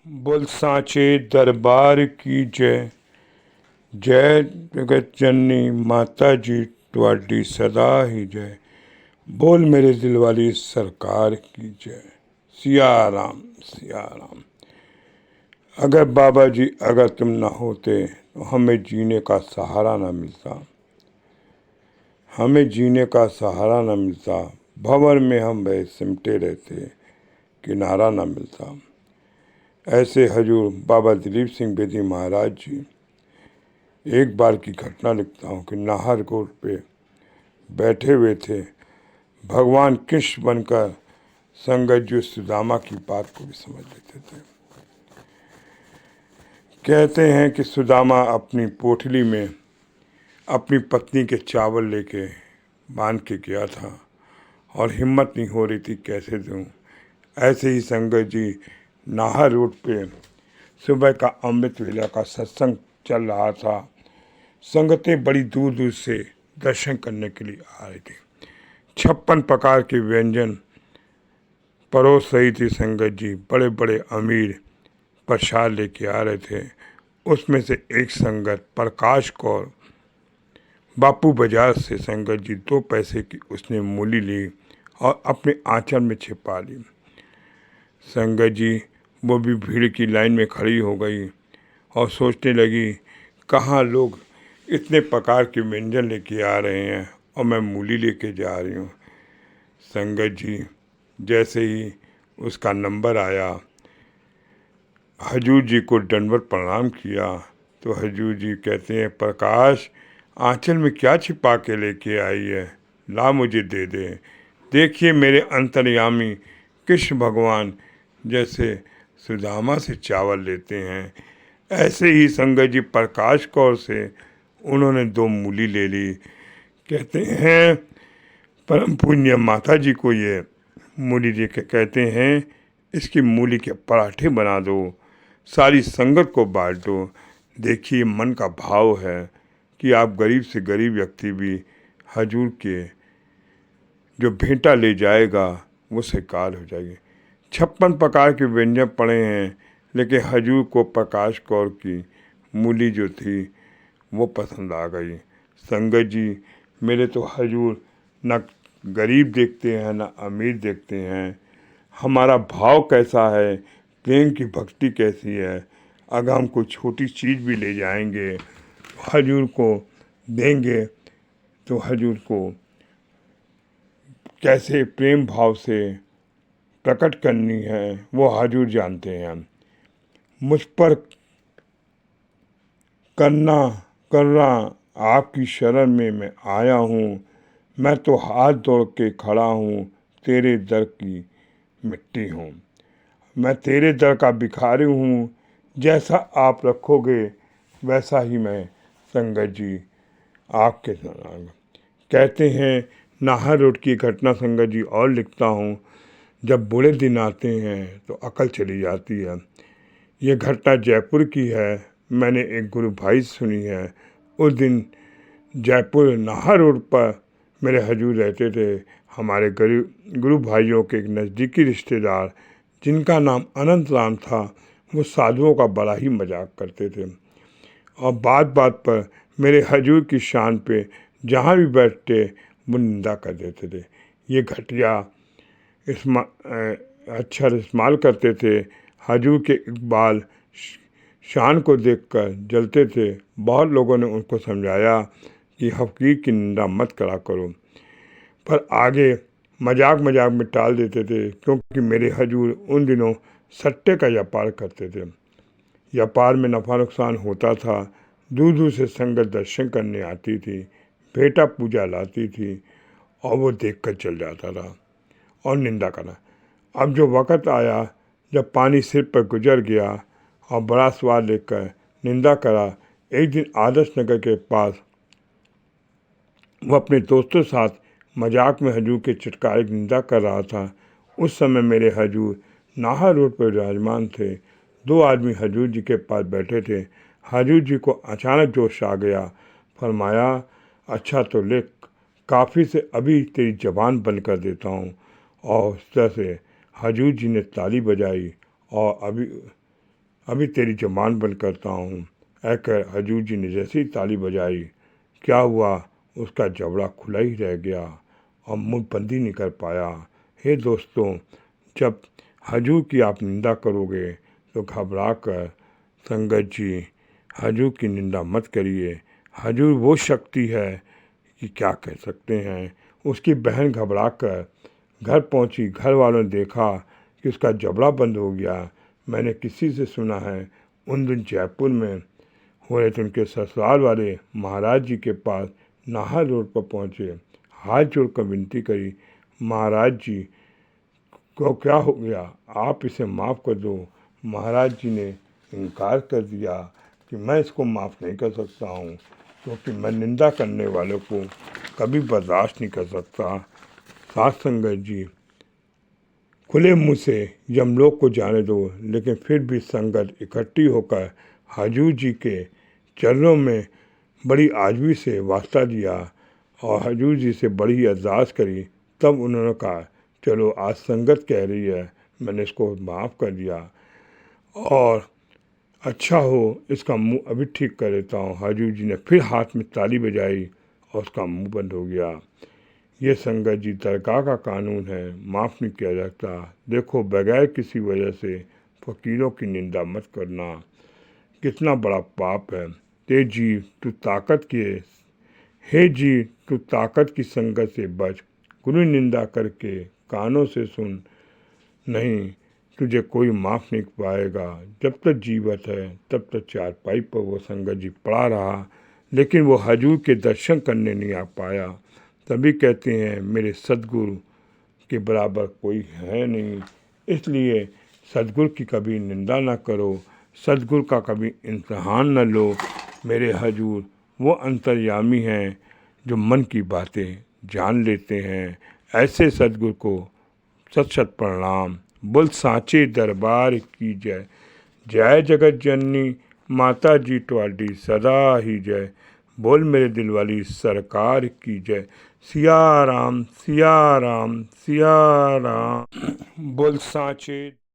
बोल सांचे दरबार की जय। जय जगत जननी माता जी ਤੁਹਾਡੀ सदा ही जय। बोल मेरे दिल वाली सरकार की जय। सिया राम सिया राम। अगर बाबा जी अगर तुम ना होते तो हमें जीने का सहारा ना मिलता, हमें जीने का सहारा ना मिलता। भंवर में हम वह सिमटे रहते, किनारा ना मिलता। ऐसे हजूर बाबा दिलीप सिंह बेदी महाराज जी। एक बार की घटना लिखता हूँ कि नाहर रोड पे बैठे हुए थे भगवान कृष्ण बनकर। संगत जी सुदामा की बात को भी समझ लेते थे। कहते हैं कि सुदामा अपनी पोटली में अपनी पत्नी के चावल लेके बांध के गया था और हिम्मत नहीं हो रही थी कैसे दूं। ऐसे ही संगत जी नाहर रोड पे सुबह का अमृत वेला का सत्संग चल रहा था। संगतें बड़ी दूर दूर से दर्शन करने के लिए आ रही थी। 56 प्रकार के व्यंजन परोस रही थी संगत जी। बड़े बड़े अमीर प्रसाद लेके आ रहे थे। उसमें से एक संगत प्रकाश कौर बापू बाजार से संगत जी 2 पैसे की उसने मूली ली और अपने आंचल में छिपा ली। संगत जी वो भी भीड़ की लाइन में खड़ी हो गई और सोचने लगी कहाँ लोग इतने प्रकार के व्यंजन लेके आ रहे हैं और मैं मूली लेके जा रही हूँ। संगत जी जैसे ही उसका नंबर आया, हजूर जी को दंडवत प्रणाम किया तो हजूर जी कहते हैं प्रकाश आंचल में क्या छिपा के लेके आई है, ला मुझे दे दे। देखिए मेरे अंतर्यामी कृष्ण भगवान जैसे सुदामा से चावल लेते हैं, ऐसे ही संगत जी प्रकाश कौर से उन्होंने 2 मूली ले ली। कहते हैं परम पुण्य माता जी को ये मूली दे के कहते हैं इसकी मूली के पराठे बना दो, सारी संगत को बांट दो। देखिए मन का भाव है कि आप गरीब से गरीब व्यक्ति भी हजूर के जो भेंटा ले जाएगा वो स्वीकार हो जाएगी। 56 प्रकार के व्यंजन पड़े हैं लेकिन हजूर को प्रकाश कौर की मूली जो थी वो पसंद आ गई। संगत जी मेरे तो हजूर न गरीब देखते हैं न अमीर देखते हैं। हमारा भाव कैसा है, प्रेम की भक्ति कैसी है। अगर हम कोई छोटी चीज़ भी ले जाएंगे हजूर को देंगे तो हजूर को कैसे प्रेम भाव से प्रकट करनी है वो हजूर जानते हैं। मुझ पर करना आपकी शरण में मैं आया हूँ। मैं तो हाथ जोड़ के खड़ा हूँ, तेरे दर की मिट्टी हूँ। मैं तेरे दर का भिखारी हूँ, जैसा आप रखोगे वैसा ही मैं संगत जी आपके साथ। कहते हैं नाहर रोड की घटना संगत जी और लिखता हूँ जब बुरे दिन आते हैं तो अकल चली जाती है। ये घटना जयपुर की है, मैंने एक गुरु भाई से सुनी है। उस दिन जयपुर नाहर रोड पर मेरे हजूर रहते थे। हमारे गुरु भाइयों के एक नज़दीकी रिश्तेदार जिनका नाम अनंत राम था वो साधुओं का बड़ा ही मजाक करते थे और बात बात पर मेरे हजूर की शान पे जहाँ भी बैठते वो निंदा कर देते थे। ये घटिया अक्षर इस्तेमाल करते थे। हजूर के इकबाल शान को देखकर जलते थे। बहुत लोगों ने उनको समझाया कि हकीर की निंदा मत करा करो, पर आगे मजाक में टाल देते थे क्योंकि मेरे हजूर उन दिनों सट्टे का व्यापार करते थे। व्यापार में नफ़ा नुकसान होता था। दूर दूर से संगत दर्शन करने आती थी, भेंटा पूजा लाती थी और वो देखकर चल जाता था और निंदा करा। अब जो वक़्त आया जब पानी सिर पर गुजर गया और बड़ा स्वाद लेकर निंदा करा। एक दिन आदर्श नगर के पास वो अपने दोस्तों साथ मजाक में हजूर के चटकारे की निंदा कर रहा था। उस समय मेरे हजूर नाहर रोड पर विराजमान थे। 2 आदमी हजूर जी के पास बैठे थे। हजूर जी को अचानक जोश आ गया। फरमाया अच्छा तो ले, काफ़ी से अभी तेरी ज़बान बंद कर देता हूँ। और उस तरह से हजूर जी ने ताली बजाई और अभी अभी तेरी ज़बान बंद करता हूँ। ऐकर हजूर जी ने जैसे ही ताली बजाई, क्या हुआ, उसका जबड़ा खुला ही रह गया और मुंह बंद ही नहीं कर पाया। हे दोस्तों, जब हजूर की आप निंदा करोगे तो घबरा कर संगत जी हजूर की निंदा मत करिए। हजूर वो शक्ति है कि क्या कह सकते हैं। उसकी बहन घबरा कर घर पहुंची। घर वालों ने देखा कि उसका जबड़ा बंद हो गया। मैंने किसी से सुना है उन दिन जयपुर में हो रहे थे, उनके ससुराल वाले महाराज जी के पास नाहर रोड पर पहुंचे, हाथ जोड़कर विनती करी, महाराज जी को क्या हो गया, आप इसे माफ़ कर दो। महाराज जी ने इनकार कर दिया कि मैं इसको माफ़ नहीं कर सकता हूँ, क्योंकि मैं निंदा करने वालों को कभी बर्दाश्त नहीं कर सकता। साथ संगत जी, खुले मुंह से यमलोक को जाने दो, लेकिन फिर भी संगत इकट्ठी होकर हजूर जी के चरणों में बड़ी आजवी से वास्ता दिया और हजूर जी से बड़ी अरदास करी। तब उन्होंने कहा, चलो आज संगत कह रही है, मैंने इसको माफ़ कर दिया और अच्छा हो इसका मुंह अभी ठीक कर देता हूँ। हजूर जी ने फिर हाथ में ताली बजाई और उसका मुंह बंद हो गया। ये संगत जी दरगाह का कानून है, माफ़ नहीं किया जाता। देखो, बगैर किसी वजह से फ़कीरों की निंदा मत करना, कितना बड़ा पाप है। ते जी तू ताकत के हे जी तू ताकत की संगत से बच, गुरु निंदा करके कानों से सुन, नहीं तुझे कोई माफ़ नहीं पाएगा। जब तक जीवित है तब तक चारपाई पर वो संगत जी पड़ा रहा, लेकिन वो हजूर के दर्शन करने नहीं आ पाया। तभी कहते हैं मेरे सद्गुरु के बराबर कोई है नहीं। इसलिए सद्गुरु की कभी निंदा ना करो, सद्गुरु का कभी इम्तिहान न लो। मेरे हजूर वो अंतर्यामी हैं जो मन की बातें जान लेते हैं। ऐसे सद्गुरु को सत सत प्रणाम। बोल साचे दरबार की जय। जय जगत जननी माता जी ट्वाडी सदा ही जय। बोल मेरे दिल वाली सरकार की जय। सिया राम सिया राम सिया राम। बोल साचे।